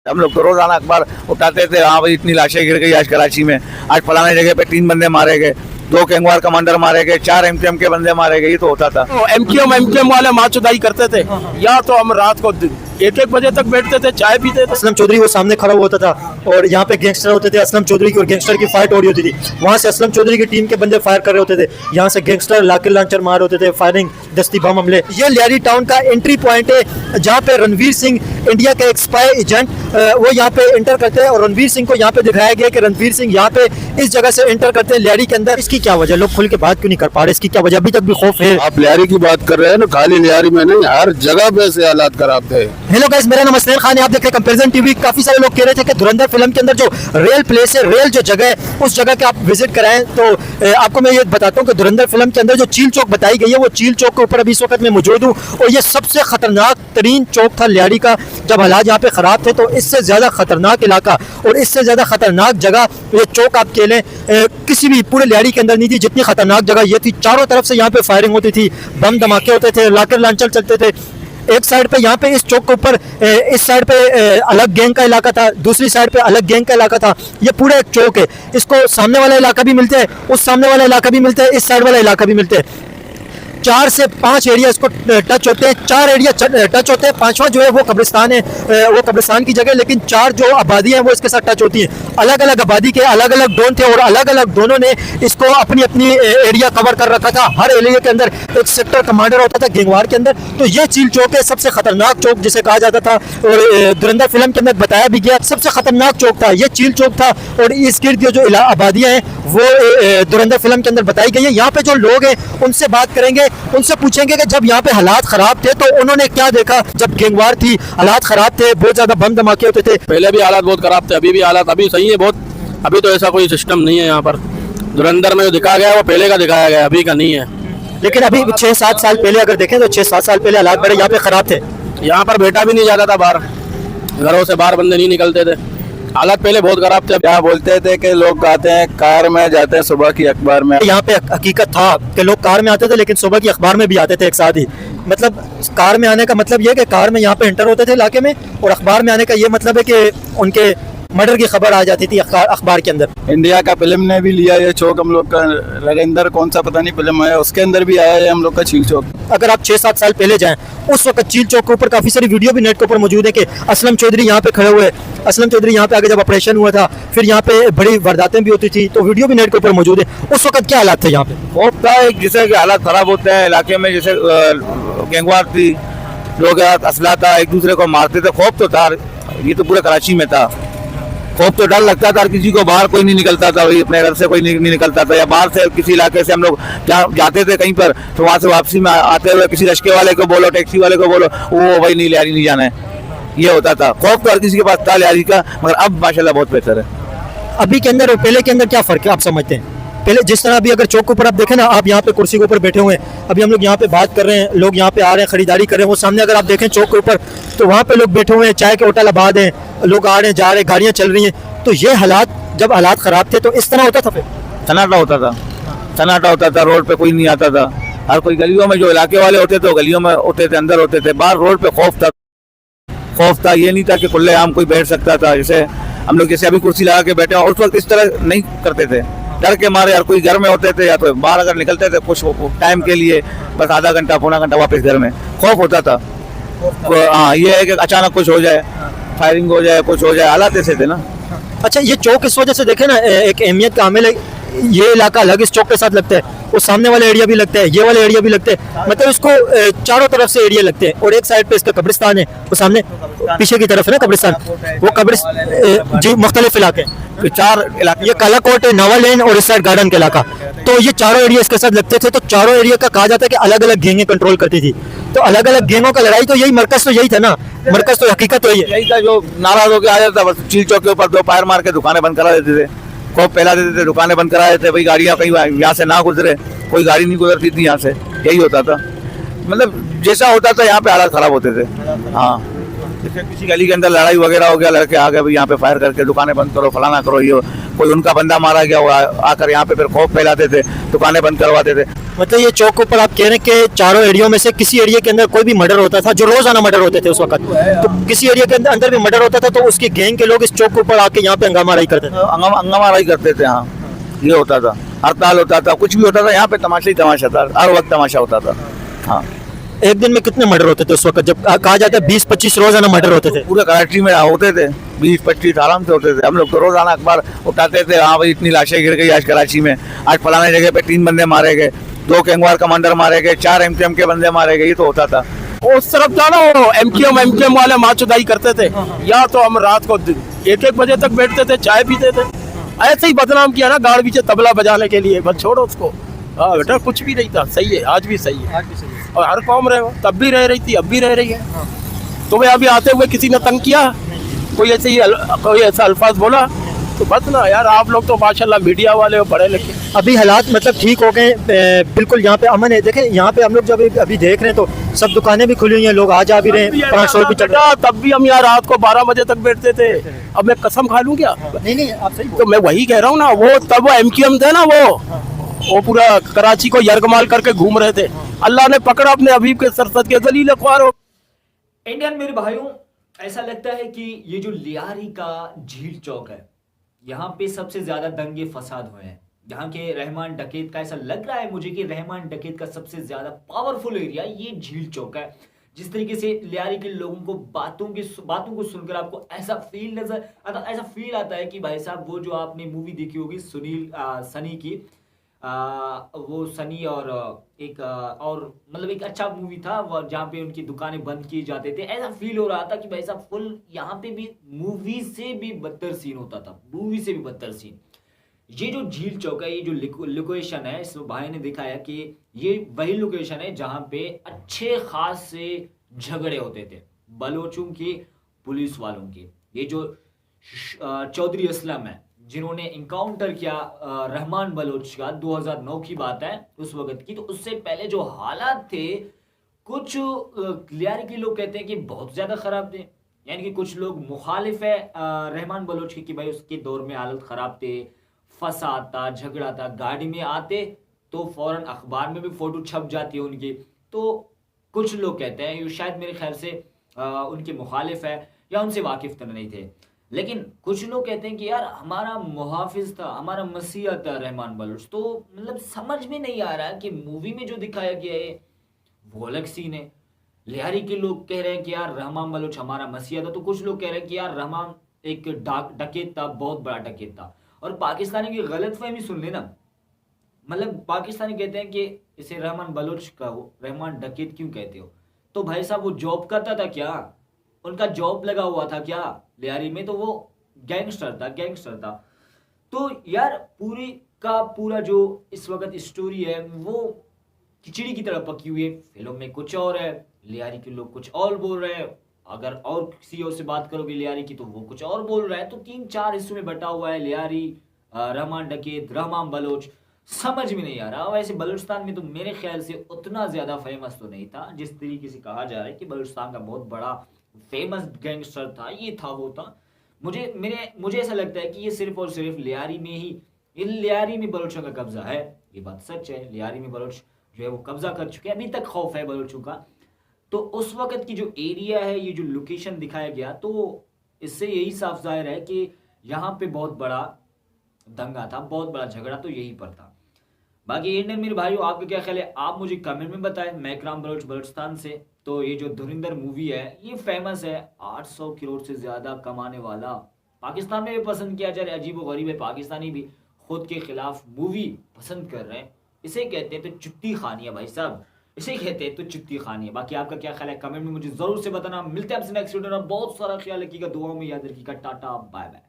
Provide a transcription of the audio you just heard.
हम लोग तो रोजाना अखबार उठाते थे, हाँ भाई इतनी लाशें गिर गई आज कराची में, आज फलाने जगह पे 3 बंदे मारे गए, 2 गैंगवार कमांडर मारे गए, 4 एमक्यूएम के बंदे मारे गए, ये तो होता था। एमक्यूएम वाले मार चुदाई करते थे। या तो हम रात को 1-1 बजे तक बैठते थे, चाय पीते थे। असलम चौधरी वो सामने खड़ा हुआ होता था और यहाँ पे गैंगस्टर होते थे, असलम चौधरी की और गैंगस्टर की फाइट हो रही होती थी। वहाँ से असलम चौधरी की टीम के बंदे फायर कर रहे होते थे, यहाँ से गैंगस्टर लाके लॉन्चर मार होते थे, फायरिंग, दस्ती बम हमले। ये लियारी टाउन का एंट्री पॉइंट है जहाँ पे रणवीर सिंह, इंडिया का एक स्पाई एजेंट, वो यहाँ पे एंटर करते हैं और रणवीर सिंह को यहाँ पे दिखाया गया कि रणवीर सिंह यहाँ पे इस जगह से एंटर करते हैं लियारी के अंदर। इसकी क्या वजह, लोग खुल के बात क्यों नहीं कर पा रहे, इसकी क्या वजह, अभी तक भी खौफ है? आप लियारी की बात कर रहे हैं ना, खाली लियारी में नहीं, हर जगह पे से हालात खराब थे। हेलो गाइस, मेरा नाम असलैन खान है, आप देख रहे हैं कंपैरिजन टीवी। काफी सारे लोग कह रहे थे कि धुरंधर फिल्म के अंदर जो रियल प्लेस है, रियल जो जगह है, उस जगह के आप विजिट कराएं। तो आपको मैं ये बताता हूँ कि धुरंधर फिल्म के अंदर जो चील चौक बताई गई है, वो चील चौक के ऊपर अभी इस वक्त मैं मौजूद हूँ और ये सबसे खतरनाक तरीन चौक था लियारी का। जब हालात यहाँ पे खराब थे तो इससे ज्यादा खतरनाक इलाका और इससे ज्यादा खतरनाक जगह ये चौक आप कह लें किसी भी पूरे लियारी के अंदर नहीं थी जितनी खतरनाक जगह ये थी। चारों तरफ से यहाँ पे फायरिंग होती थी, बम धमाके होते थे, लाकर लांचर चलते थे। एक साइड पे यहाँ पे इस चौक के ऊपर इस साइड पे अलग गैंग का इलाका था, दूसरी साइड पे अलग गैंग का इलाका था। ये पूरा एक चौक है, इसको सामने वाला इलाका भी मिलता है, उस सामने वाला इलाका भी मिलता है, इस साइड वाला इलाका भी मिलता है। 4 से 5 एरिया इसको टच होते हैं, 4 एरिया टच होते हैं, 5वां जो है वो कब्रिस्तान है, वो कब्रिस्तान की जगह, लेकिन 4 जो आबादी है वो इसके साथ टच होती हैं। अलग अलग आबादी के अलग अलग डोन थे और अलग अलग डोनों ने इसको अपनी अपनी एरिया कवर कर रखा था। हर एरिया के अंदर एक सेक्टर कमांडर होता था गैंगवार के अंदर। तो ये चील चौक है, सबसे खतरनाक चौक जिसे कहा जाता था और धुरंधर फिल्म के अंदर बताया भी गया सबसे खतरनाक चौक था, ये चील चौक था। और इस गिर्द जो आबादियाँ हैं वो धुरंधर फिल्म के अंदर बताई गई है। यहाँ पे जो लोग हैं उनसे बात करेंगे, उनसे पूछेंगे कि जब यहाँ पे हालात खराब थे तो उन्होंने क्या देखा। जब गैंगवार थी, हालात खराब थे, बहुत ज्यादा बम धमाके होते थे। पहले भी हालात बहुत खराब थे, अभी भी हालात अभी सही है बहुत। अभी तो ऐसा कोई सिस्टम नहीं है यहाँ पर। धुरंधर में जो दिखाया गया है वो पहले का दिखाया गया है, अभी का नहीं है। लेकिन अभी 6-7 साल पहले अगर देखें तो 6-7 साल पहले हालात बड़े यहाँ पे खराब थे। यहाँ पर बैठा भी नहीं जाता था बाहर, घरों से बाहर बंदे नहीं निकलते थे। हालात पहले बहुत खराब थे। क्या बोलते थे कि लोग आते हैं कार में, जाते हैं सुबह की अखबार में। यहाँ पे हकीकत था कि लोग कार में आते थे लेकिन सुबह की अखबार में भी आते थे एक साथ ही। मतलब कार में आने का मतलब ये कि कार में यहाँ पे एंटर होते थे इलाके में, और अखबार में आने का ये मतलब है कि उनके मर्डर की खबर आ जाती थी अखबार के अंदर। इंडिया का फिल्म ने भी लिया ये चौक हम लोग का, नरेंद्र कौन सा पता नहीं फिल्म है, उसके अंदर भी आया है हम लोग का चील चौक। अगर आप 6-7 साल पहले जाएं, उस वक्त चील चौक के ऊपर काफी सारी वीडियो भी नेट के ऊपर मौजूद है कि असलम चौधरी यहाँ पे खड़े हुए। असलम चौधरी यहाँ पे आगे जब ऑपरेशन हुआ था, फिर यहाँ पे बड़ी वारदातें भी होती थी, तो वीडियो भी नेट के ऊपर मौजूद है। उस वक्त क्या हालात थे यहाँ पे? खौफ था जैसे कि हालात खराब होते हैं इलाके में, जैसे गैंगवार थी, लोग असला था, एक दूसरे को मारते थे। खौफ तो था, ये तो पूरे कराची में था। खौफ तो डर लगता था, किसी को बाहर कोई नहीं निकलता था, वही अपने घर से कोई नहीं निकलता था, या बाहर से किसी इलाके से हम लोग जाते थे कहीं पर, तो वहाँ से वापसी में आते हुए किसी रिक्शे वाले को बोलो, टैक्सी वाले को बोलो, वो भाई नहीं लियारी नहीं जाना है, ये होता था। खौफ तो हर किसी के पास था लियारी का, मगर अब माशाल्लाह बहुत बेहतर है। अभी के अंदर और पहले के अंदर क्या फर्क है आप समझते हैं? पहले जिस तरह अभी अगर चौक के ऊपर आप देखें ना, आप यहाँ पे कुर्सी के ऊपर बैठे हुए हैं, अभी हम लोग यहाँ पे बात कर रहे हैं, लोग यहाँ पे आ रहे हैं, खरीदारी कर रहे हैं, वो सामने अगर आप देखें चौक के ऊपर तो वहाँ पे लोग बैठे हुए हैं, चाय के होटल आबाद हैं, लोग आ रहे हैं, जा रहे हैं, गाड़ियाँ चल रही हैं। तो ये हालात, जब हालात खराब थे तो इस तरह होता था, फिर सन्नाटा होता था, सन्नाटा होता था, रोड पे कोई नहीं आता था। हर कोई गलियों में, जो इलाके वाले होते थे वो गलियों में होते थे, अंदर होते थे। बाहर रोड पे खौफ था, खौफ था, ये नहीं था कि खुले आम कोई बैठ सकता था। जैसे हम लोग जैसे अभी कुर्सी लगा के बैठे हैं, उस वक्त इस तरह नहीं करते थे, डर के मारे। हर कोई घर में होते थे, या तो बाहर अगर निकलते थे कुछ टाइम के लिए, बस आधा घंटा पौना घंटा, वापस घर में। खौफ होता था। हाँ, ये है कि अचानक कुछ हो जाए, फायरिंग हो जाए, कुछ हो जाए, हालात ऐसे थे ना। अच्छा, ये चौक इस वजह से देखे ना एक अहमियत का हामिल है। ये इलाका अलग इस चौक के साथ लगता है, वो सामने वाला एरिया भी लगता है, ये वाला एरिया भी लगता है, मतलब इसको चारों तरफ से एरिया लगते हैं। और एक साइड पे इसका कब्रिस्तान है, वो सामने पीछे की तरफ है ना कब्रिस्तान, वो कब्रिस्तान जी मुख्तलिफ इलाके, तो 4 इलाके, ये कालाकोट, नावा लेन और इस साइड गार्डन का इलाका। तो ये चारों एरिया इसके साथ लगते थे। तो चारों एरिया का कहा जाता है कि अलग अलग गैंगें कंट्रोल करती थी। तो अलग अलग गैंगों का लड़ाई, तो यही मरकज तो यही था ना, मरकज तो हकीकत तो यही था। जो नाराज होकर आ जाता, बस चील चौक के ऊपर 2 फायर मार के दुकानें बंद करा देते थे, खौफ फैला देते थे, दुकानें बंद करा देते, भाई गाड़ियाँ कहीं यहाँ से ना गुजरे, कोई गाड़ी नहीं गुजरती थी यहाँ से, यही होता था। मतलब जैसा होता था यहाँ पे हालात खराब होते थे। हाँ, जैसे किसी गली के अंदर लड़ाई वगैरह हो गया, लड़के आ गए भाई यहाँ पे फायर करके दुकानें बंद करो, फलाना करो, ये कोई उनका बंदा मारा गया वो आकर यहाँ पे फिर खौफ फैलाते थे, दुकानें बंद करवाते थे। मतलब ये चौक के ऊपर आप कह रहे हैं कि चारों एरियो में से किसी एरिया के अंदर कोई भी मर्डर होता था, जो रोजाना मर्डर होते थे उस वक्त, तो किसी एरिया के अंदर भी मर्डर होता था तो उसकी गैंग के लोग इस चौक के ऊपर आके यहाँ पे हंगामाराई करते थे। हंगामाराई करते थे, हाँ ये होता था, हड़ताल होता था, कुछ भी होता था, यहाँ पे तमाशा ही तमाशा था, हर वक्त तमाशा होता था। हाँ एक दिन में कितने मर्डर होते थे उस वक्त, जब कहा जाता है 20-25 रोजाना मर्डर होते थे? पूरे कराची में होते थे 20-25 आराम से होते थे। हम लोग तो रोजाना अखबार उठाते थे, हाँ भाई इतनी लाशें गिर गई आज कराची में, आज फलाने जगह पे 3 बंदे मारे गए, 2 गैंगवार कमांडर मारे गए, 4 एमकेएम के बंदे मारे गए, ये तो होता था। उस तरफ जाना वो एमकेएम वाले मार चुदाई करते थे, या तो हम रात को 1-1 बजे तक बैठते थे, चाय पीते थे, ऐसे ही बदनाम किया ना गाड़ पीछे तबला बजाने के लिए, बस छोड़ो उसको। हाँ बेटा कुछ भी नहीं था, सही है, आज भी सही है, और हर कौम रहे हो, तब भी रह रही थी, अब भी रह रही है। तुम्हें अभी आते हुए किसी ने तंग किया, कोई ऐसा अल्फाज बोला, तो बस ना यार, आप लोग तो माशाल्लाह मीडिया वाले हो, पढ़े लिखे। अभी हालात मतलब ठीक हो गए, बिल्कुल यहाँ पे अमन है। देखें यहाँ पे हम लोग जब अभी देख रहे हैं तो सब दुकानें भी खुली हुई हैं, लोग आ जा भी रहे हैं, 500 भी चल रहा है। तब भी हम यहाँ रात को 12 बजे तक बैठते थे, अब मैं कसम खा लूँ क्या? नहीं आप सही तो मैं वही कह रहा हूँ ना, वो तब वो एमकेएम थे ना, वो पूरा कराची को यरगमाल करके घूम रहे थे, अल्लाह ने पकड़ा अपने हबीब के सरसद के जलील ख्वार हो। इंडियन मेरे भाइयों, ऐसा लगता है कि ये जो लियारी का झील चौक है, यहाँ पे सबसे ज्यादा दंगे फसाद हुए हैं। यहाँ के रहमान डकैत का, ऐसा लग रहा है मुझे कि रहमान डकैत का सबसे ज्यादा पावरफुल एरिया ये झील चौक है। जिस तरीके से लियारी के लोगों को बातों को सुनकर आपको ऐसा फील आता है कि भाई साहब वो जो आपने मूवी देखी होगी सनी की, वो सनी और और मतलब एक अच्छा मूवी था जहाँ पे उनकी दुकानें बंद की जाते थे, ऐसा फील हो रहा था कि भाई साहब फुल यहाँ पे भी मूवी से भी बदतर सीन होता था, मूवी से भी बदतर सीन। ये जो झील चौक है, ये जो लोकेशन है, इस भाई ने दिखाया कि ये वही लोकेशन है जहाँ पे अच्छे खास से झगड़े होते थे बलोचों की, पुलिस वालों की। ये जो चौधरी असलम है जिन्होंने इनकाउंटर किया रहमान बलोच का, 2009 की बात है उस वक्त की, तो उससे पहले जो हालात थे, कुछ लियारी के लोग कहते हैं कि बहुत ज्यादा खराब थे, यानी कि कुछ लोग मुखालिफ है रहमान बलोच की कि भाई उसके दौर में हालत खराब थे, फसाद था, झगड़ा था, गाड़ी में आते तो फौरन अखबार में भी फोटो छप जाती है उनकी। तो कुछ लोग कहते हैं, ये शायद मेरे ख्याल से उनके मुखालिफ है या उनसे वाकिफ तो नहीं थे, लेकिन कुछ लोग कहते हैं कि यार हमारा मुहाफिज था, हमारा मसीहा था रहमान बलोच। तो मतलब समझ में नहीं आ रहा कि मूवी में जो दिखाया गया है वो अलग सीन है। लियारी के लोग कह रहे हैं कि यार रहमान बलोच हमारा मसीहा था, तो कुछ लोग कह रहे हैं कि यार रहमान एक डकैत था, बहुत बड़ा डकैत था। और पाकिस्तानी की गलतफहमी सुन लेना, मतलब पाकिस्तानी कहते हैं कि इसे रहमान बलोच का हो, रहमान डकैत क्यों कहते हो? तो भाई साहब वो जॉब करता था क्या? उनका जॉब लगा हुआ था क्या लियारी में? तो वो गैंगस्टर था। तो यार पूरी का पूरा जो इस वक्त स्टोरी है वो खिचड़ी की तरह पकी हुई है। फिल्म में कुछ और है, लियारी के लोग कुछ और बोल रहे हैं। अगर और किसी और से बात करोगे लियारी की तो वो कुछ और बोल रहा है। तो 3-4 हिस्सों में बटा हुआ है लियारी, रहमान डकैत, रहमान बलोच। समझ में नहीं आ रहा। वैसे बलूचिस्तान में तो मेरे ख्याल से उतना ज्यादा फेमस तो नहीं था जिस तरीके से कहा जा रहा है कि बलूचिस्तान का बहुत बड़ा फेमस गैंगस्टर था, ये था वो था। मुझे ऐसा लगता है कि ये सिर्फ और सिर्फ लियारी में ही, लियारी में बलोचों का कब्जा है। ये बात सच है, लियारी में बलोच जो है वो कब्जा कर चुके हैं। अभी तक खौफ है बलोचों का। तो उस वक्त की जो एरिया है, ये जो लोकेशन दिखाया गया, तो इससे यही साफ जाहिर है कि यहाँ पे बहुत बड़ा दंगा था, बहुत बड़ा झगड़ा तो यही पर था। बाकी इंडियन मेरे भाइयों, आपका क्या ख्याल है आप मुझे कमेंट में बताएं। मैं इकराम बलोच बलूचिस्तान से। तो ये जो धुरंधर मूवी है ये फेमस है, 800 करोड़ से ज्यादा कमाने वाला, पाकिस्तान में भी पसंद किया जा रहा है। अजीब व गरीब है, पाकिस्तानी भी खुद के खिलाफ मूवी पसंद कर रहे हैं। इसे कहते हैं तो चुट्टी खानी है भाई साहब, इसे कहते हैं तो चुट्टी खानी है। बाकी आपका क्या ख्याल है कमेंट में मुझे जरूर से बताना। मिलते हैं आपसे नेक्स्ट वीडियो में। बहुत सारा ख्याल रखिएगा, दुआओं में याद रखिएगा। Tata bye bye.